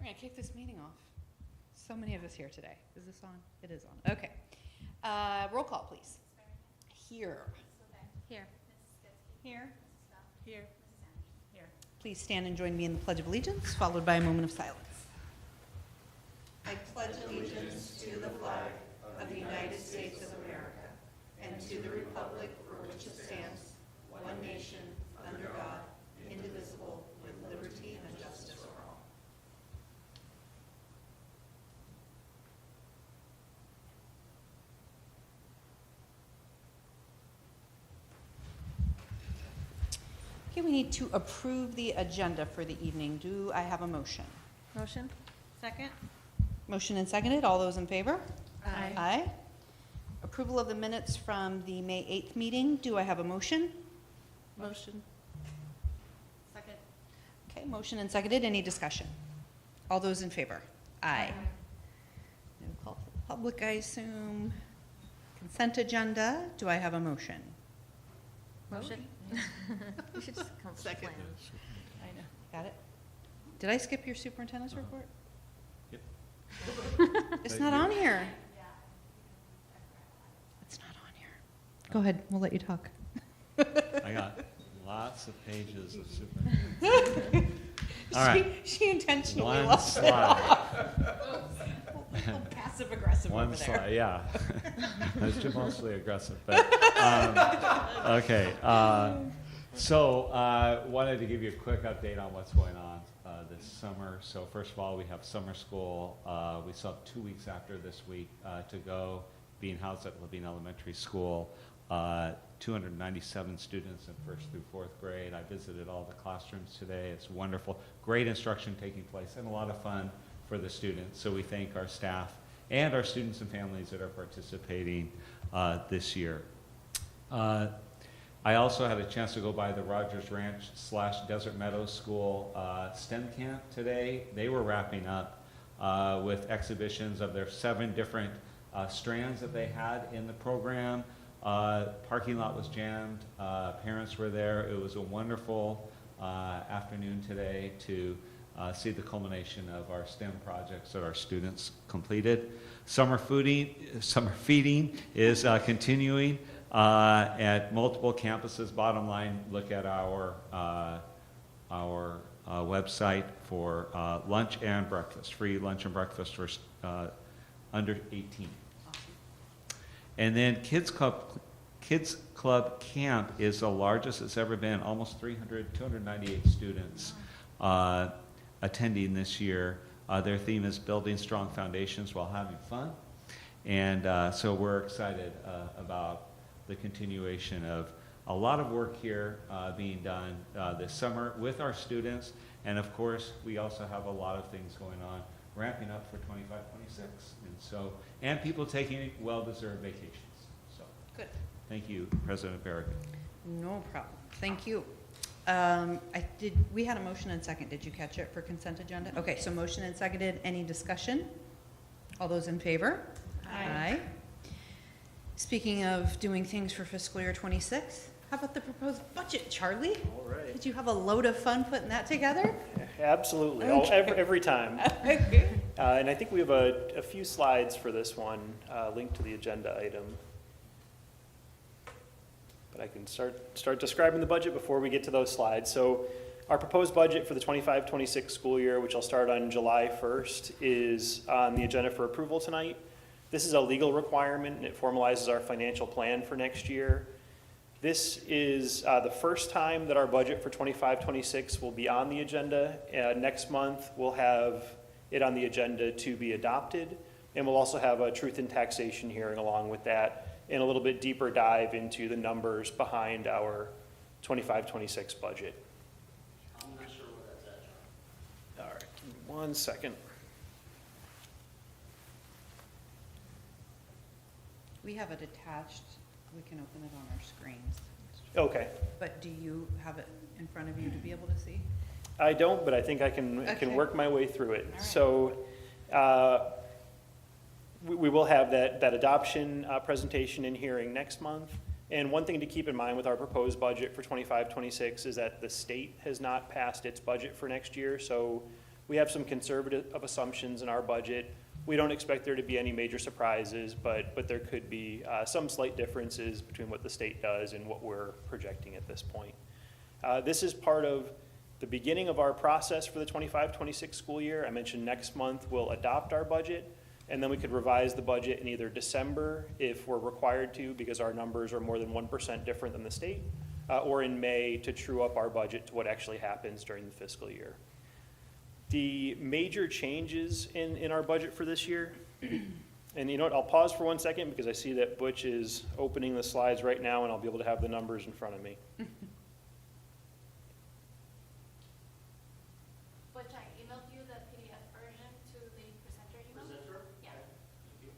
We're going to kick this meeting off. So many of us here today. Is this on? It is on. Okay. Roll call, please. Here. Here. Here. Here. Here. Please stand and join me in the Pledge of Allegiance, followed by a moment of silence. I pledge allegiance to the flag of the United States of America and to the republic for which it stands, one nation, under God, indivisible, with liberty and justice for all. Okay, we need to approve the agenda for the evening. Do I have a motion? Motion? Second? Motion and seconded. All those in favor? Aye. Aye. Approval of the minutes from the May 8th meeting. Do I have a motion? Motion. Second? Okay, motion and seconded. Any discussion? All those in favor? Aye. No call for the public, I assume. Consent agenda. Do I have a motion? Motion? You should just come Second. plan. I know. Got it? Did I skip your superintendent's report? Yep. It's not on here. It's not on here. Go ahead, we'll let you talk. I got lots of pages of super. All right. She intentionally One left it slide. off. Passive aggressive over One there. slide, yeah. I was just mostly aggressive, but, okay. So, wanted to give you a quick update on what's going on this summer. So first of all, we have summer school. We still have 2 weeks after this week to go, being housed at Levine Elementary School. 297 students in 1st through 4th grade. I visited all the classrooms today. It's wonderful. Great instruction taking place and a lot of fun for the students. So we thank our staff and our students and families that are participating this year. I also had a chance to go by the Rogers Ranch / Desert Meadows School STEM camp today. They were wrapping up with exhibitions of their 7 different strands that they had in the program. Parking lot was jammed. Parents were there. It was a wonderful afternoon today to see the culmination of our STEM projects that our students completed. Summer feeding is continuing at multiple campuses. Bottom line, look at our website for lunch and breakfast, free lunch and breakfast for under 18. And then Kids Club Camp is the largest it's ever been, almost 298 students attending this year. Their theme is building strong foundations while having fun. And so we're excited about the continuation of a lot of work here being done this summer with our students. And of course, we also have a lot of things going on, ramping up for 25-26. And so, and people taking well-deserved vacations. So, Good. Thank you, President Barrigan. No problem. Thank you. We had a motion and second. Did you catch it for consent agenda? Okay, so motion and seconded. Any discussion? All those in favor? Aye. Speaking of doing things for fiscal year 26, how about the proposed budget, Charlie? All right. Did you have a load of fun putting that together? Absolutely. Okay. Every time. Okay. And I think we have a few slides for this one linked to the agenda item. But I can start describing the budget before we get to those slides. So our proposed budget for the 25-26 school year, which I'll start on July 1st, is on the agenda for approval tonight. This is a legal requirement, and it formalizes our financial plan for next year. This is the first time that our budget for 25-26 will be on the agenda. Next month, we'll have it on the agenda to be adopted, and we'll also have a truth in taxation hearing along with that, and a little bit deeper dive into the numbers behind our 25-26 budget. I'm not sure where that's at, John. All right, give me 1 second. We have it attached. We can open it on our screens. Okay. But do you have it in front of you to be able to see? I don't, but I think I can Okay. work my way through it. All right. So we will have that adoption presentation and hearing next month. And one thing to keep in mind with our proposed budget for 25-26 is that the state has not passed its budget for next year. So We have some conservative assumptions in our budget. We don't expect there to be any major surprises, but there could be some slight differences between what the state does and what we're projecting at this point. This is part of the beginning of our process for the 25-26 school year. I mentioned next month we'll adopt our budget, and then we could revise the budget in either December if we're required to because our numbers are more than 1% different than the state, or in May to true up our budget to what actually happens during the fiscal year. The major changes in our budget for this year, and you know what, I'll pause for 1 second because I see that Butch is opening the slides right now and I'll be able to have the numbers in front of me. Butch, I emailed you the PDF version to the presenter email. Presenter? Yeah. Thank you.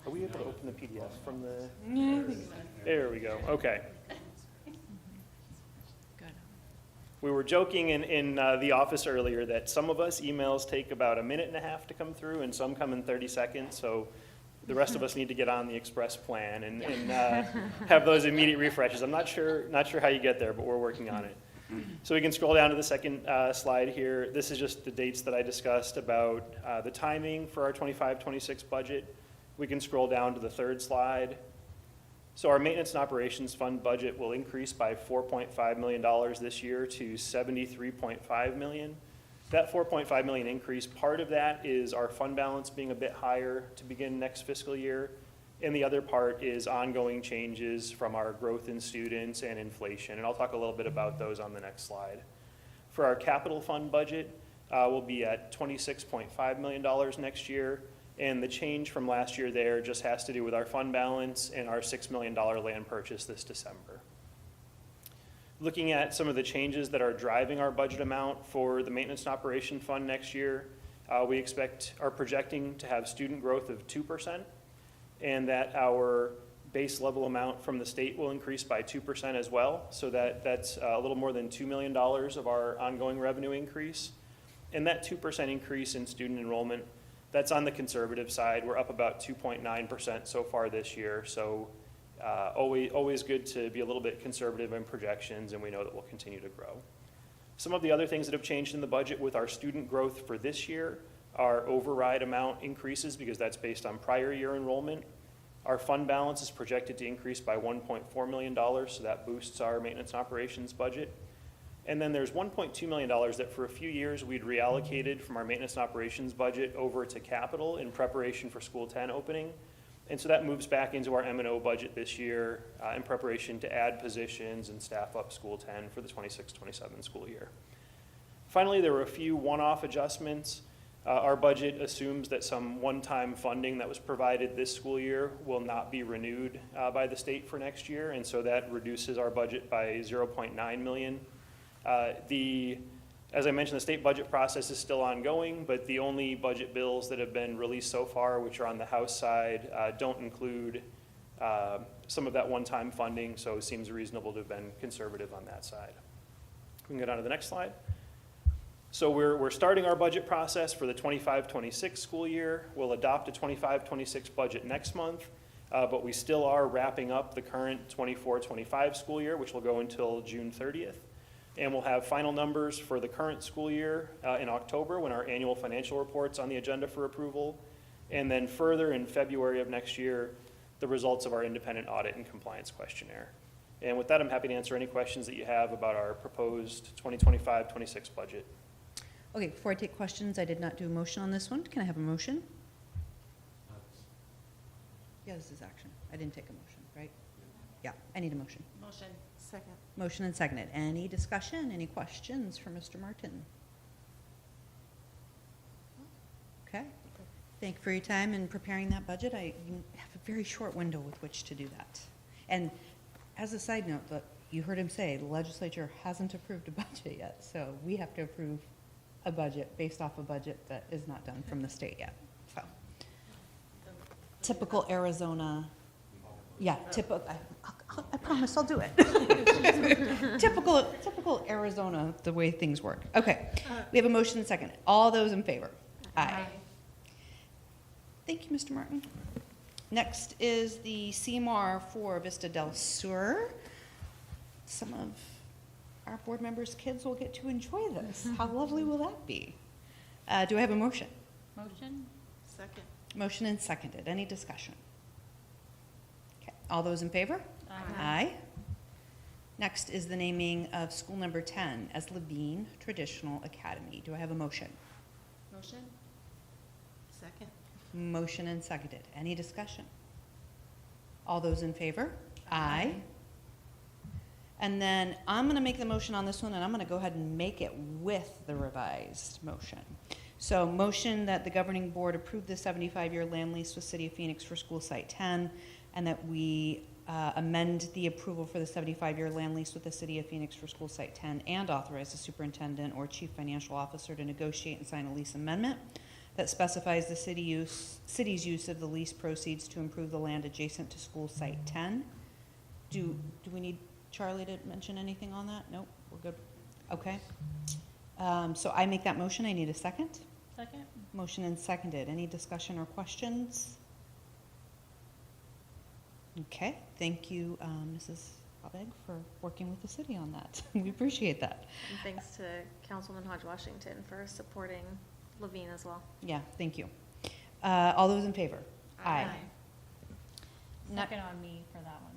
Are we able to open the PDF from the? There we go, okay. Good. We were joking in the office earlier that some of us emails take about 1.5 minutes to come through and some come in 30 seconds, so the rest of us need to get on the express plan and have those immediate refreshes. I'm not sure how you get there, but we're working on it. So we can scroll down to the second slide here. This is just the dates that I discussed about the timing for our 25-26 budget. We can scroll down to the third slide. So our maintenance and operations fund budget will increase by $4.5 million this year to $73.5 million. That $4.5 million increase, part of that is our fund balance being a bit higher to begin next fiscal year, and the other part is ongoing changes from our growth in students and inflation, and I'll talk a little bit about those on the next slide. For our capital fund budget, we'll be at $26.5 million next year, and the change from last year there just has to do with our fund balance and our $6 million land purchase this December. Looking at some of the changes that are driving our budget amount for the maintenance and operation fund next year, we are projecting to have student growth of 2%, and that our base level amount from the state will increase by 2% as well. So that's a little more than $2 million of our ongoing revenue increase. And that 2% increase in student enrollment, that's on the conservative side. We're up about 2.9% so far this year. So always good to be a little bit conservative in projections, and we know that we'll continue to grow. Some of the other things that have changed in the budget with our student growth for this year are override amount increases because that's based on prior year enrollment. Our fund balance is projected to increase by $1.4 million, so that boosts our maintenance and operations budget. And then there's $1.2 million that for a few years we'd reallocated from our maintenance and operations budget over to capital in preparation for School 10 opening. And so that moves back into our M&O budget this year in preparation to add positions and staff up School 10 for the 26-27 school year. Finally, there were a few one-off adjustments. Our budget assumes that some one-time funding that was provided this school year will not be renewed by the state for next year, and so that reduces our budget by $0.9 million. As I mentioned, the state budget process is still ongoing, but the only budget bills that have been released so far, which are on the House side, don't include some of that one-time funding, so it seems reasonable to have been conservative on that side. We can go down to the next slide. So we're starting our budget process for the 25-26 school year. We'll adopt a 25-26 budget next month, but we still are wrapping up the current 24-25 school year, which will go until June 30th. And we'll have final numbers for the current school year in October when our annual financial report's on the agenda for approval. And then further in February of next year, the results of our independent audit and compliance questionnaire. And with that, I'm happy to answer any questions that you have about our proposed 2025-26 budget. Okay, before I take questions, I did not do a motion on this one. Can I have a motion? Yeah, this is action. I didn't take a motion, right? Yeah, I need a motion. Motion. Second. Motion and seconded. Any discussion, any questions for Mr. Martin? Okay. Thank you for your time in preparing that budget. I have a very short window with which to do that. And as a side note, you heard him say, the legislature hasn't approved a budget yet, so we have to approve a budget based off a budget that is not done from the state yet, so. Typical Arizona, yeah, I promise I'll do it. Typical Arizona, the way things work. Okay, we have a motion and second. All those in favor? Aye. Thank you, Mr. Martin. Next is the CMAR for Vista del Sur. Some of our board members' kids will get to enjoy this. How lovely will that be? Do I have a motion? Motion? Second. Motion and seconded. Any discussion? Okay. All those in favor? Aye. Next is the naming of school number 10 as Levine Traditional Academy. Do I have a motion? Motion? Second. Motion and seconded. Any discussion? All those in favor? Aye. And then I'm going to make the motion on this one, and I'm going to go ahead and make it with the revised motion. So motion that the governing board approve the 75-year land lease with City of Phoenix for School Site 10, and that we amend the approval for the 75-year land lease with the City of Phoenix for School Site 10 and authorize the superintendent or chief financial officer to negotiate and sign a lease amendment that specifies the city's use of the lease proceeds to improve the land adjacent to School Site 10. Do we need Charlie to mention anything on that? Nope, we're good. Okay. So I make that motion. I need a second. Second? Motion and seconded. Any discussion or questions? Okay, thank you, Mrs. Abeg, for working with the city on that. We appreciate that. And thanks to Councilman Hodge Washington for supporting Levine as well. Yeah, thank you. All those in favor? Aye. Second on me for that one.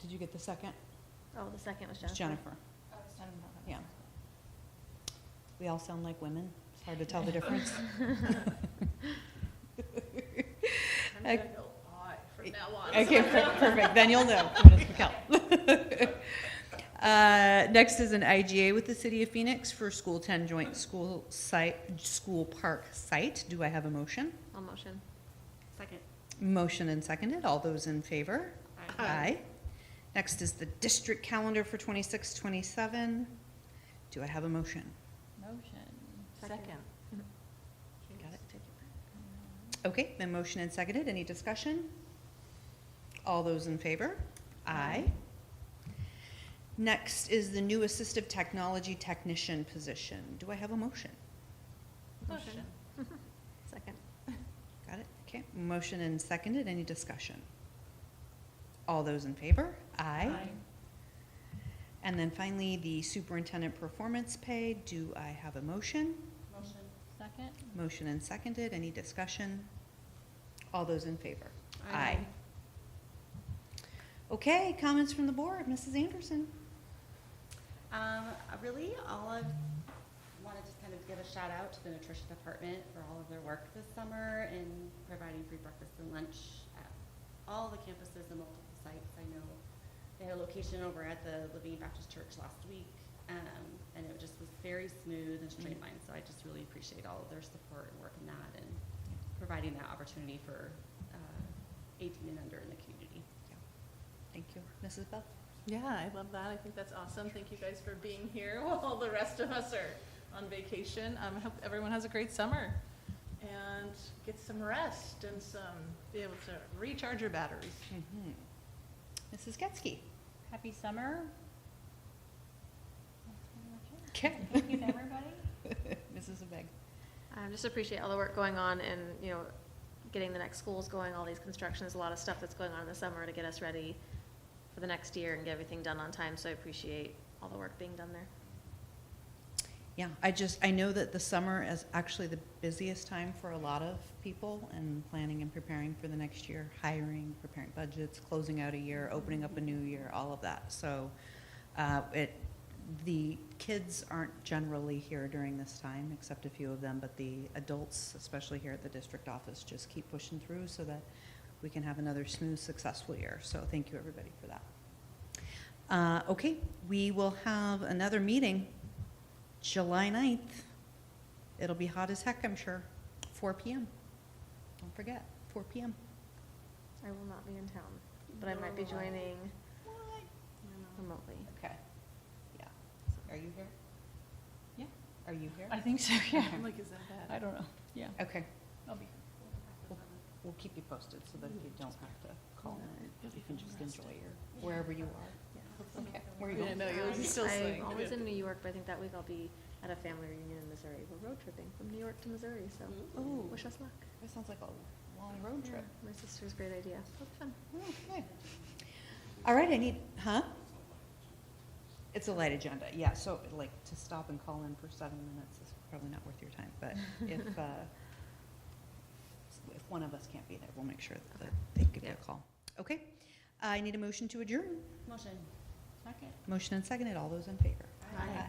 Did you get the second? Oh, the second was It's Jennifer. I don't know. Yeah. We all sound like women. It's hard to tell the difference. I'm gonna go aye from now on. Okay, perfect. Then you'll know. Ms. McKell. Next is an IGA with the City of Phoenix for School 10 Joint School Park Site. Do I have a motion? I'll motion. Second. Motion and seconded. All those in favor? Aye. Aye. Next is the district calendar for 26-27. Do I have a motion? Motion. Second. Got it. Okay, then motion and seconded. Any discussion? All those in favor? Aye. Next is the new assistive technology technician position. Do I have a motion? Motion. Second. Got it? Okay, motion and seconded. Any discussion? All those in favor? Aye. And then finally, the superintendent performance pay. Do I have a motion? Motion. Second. Motion and seconded. Any discussion? All those in favor? Aye. Okay, comments from the board. Mrs. Anderson? Really, all I wanted to kind of give a shout out to the nutrition department for all of their work this summer in providing free breakfast and lunch at all the campuses and multiple sites. I know they had a location over at the Levine Baptist Church last week, and it just was very smooth and streamlined. So I just really appreciate all of their support and work in that and providing that opportunity for 18 and under in the community. Thank you. Mrs. Bell? Yeah, I love that. I think that's awesome. Thank you guys for being here while the rest of us are on vacation. I hope everyone has a great summer and get some rest and be able to recharge your batteries. Mm-hmm. Mrs. Getzky? Happy summer. Okay. Thank you to everybody. Mrs. Abeg? Just appreciate all the work going on and, getting the next schools going, all these constructions, a lot of stuff that's going on in the summer to get us ready for the next year and get everything done on time. So I appreciate all the work being done there. Yeah, I know that the summer is actually the busiest time for a lot of people and planning and preparing for the next year, hiring, preparing budgets, closing out a year, opening up a new year, all of that. So the kids aren't generally here during this time, except a few of them, but the adults, especially here at the district office, just keep pushing through so that we can have another smooth, successful year. So thank you, everybody, for that. Okay, we will have another meeting July 9th. It'll be hot as heck, I'm sure. 4 PM. Don't forget, 4 PM. I will not be in town, but I might be joining remotely. Okay. Yeah. Are you here? Yeah. Are you here? I think so, yeah. I'm like, is that bad? I don't know, yeah. Okay. I'll be. We'll keep you posted so that you don't have to call in. You can just enjoy your, wherever you are. Okay. Where are you Yeah, going? no, you'll be still I'm saying. always in New York, but I think that week I'll be at a family reunion in Missouri. We're road tripping from New York to Missouri, so Ooh. wish us luck. That sounds like a long road trip. Yeah, my sister's great idea. It'll be fun. Okay. All right, I need, huh? It's a light agenda, yeah, so like to stop and call in for 7 minutes is probably not worth your time, but if one of us can't be there, we'll make sure that they give you a call. Okay, I need a motion to adjourn. Motion. Second. Motion and seconded, all those in favor? Aye.